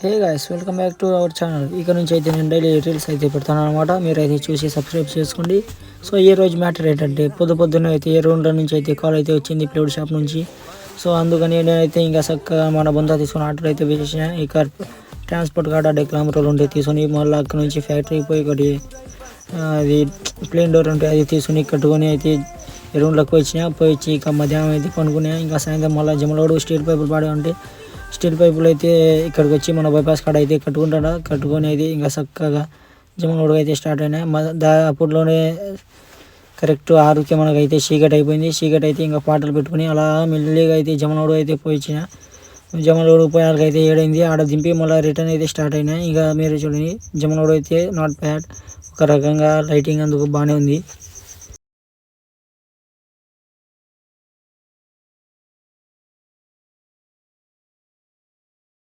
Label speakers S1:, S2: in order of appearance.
S1: Hey guys welcome back to our channel. ఇక నుంచి అయితే నేను డైలీ రీల్స్ అయితే పెడతాను అనమాట. మీరైతే చూసి సబ్స్క్రైబ్ చేసుకోండి. సో ఈ రోజు మ్యాటర్ ఏంటంటే పొద్దున్నే అయితే రూమ్ల నుంచి అయితే కాల్ అయితే వచ్చింది ప్లైవుడ్ షాప్ నుంచి. సో అందుకని నేనైతే ఇంకా చక్కగా మన బొంద తీసుకుని ఆర్డర్ అయితే వేసేసిన. ఇక ట్రాన్స్పోర్ట్ కార్డ్ 1.5 కిలోమీటర్లు ఉంటే తీసుకొని మళ్ళీ అక్కడ నుంచి ఫ్యాక్టరీకి పోయి ఒకటి అది ప్లేన్ డోర్ ఉంటే అది తీసుకుని కట్టుకొని అయితే రూమ్లోకి పోయి వచ్చి ఇక మధ్యాహ్నం అయితే కొనుక్కున్నా. ఇంకా సాయంత్రం మళ్ళీ జమలోడు స్టీల్ పైపులు పాడే ఉంటే స్టీల్ పైపులు అయితే ఇక్కడికి వచ్చి మన బైపాస్ కాడ అయితే కట్టుకొని అయితే ఇంకా చక్కగా జమలోడు అయితే స్టార్ట్ అయినాయి. అప్పట్లోనే కరెక్ట్ 6కి మనకైతే చీకటి అయిపోయింది. చీకటి అయితే ఇంకా పాటలు పెట్టుకుని అలా మెల్లిగా అయితే జమలోడు అయితే పోయించిన. జమలోడు పోయాలకైతే 7 అయింది. ఆడ దింపి మళ్ళీ రిటర్న్ అయితే స్టార్ట్ అయినాయి. ఇక మీరు చూడండి జమలోడు అయితే నాట్ బ్యాడ్, ఒక రకంగా లైటింగ్ అందుకు బాగానే ఉంది.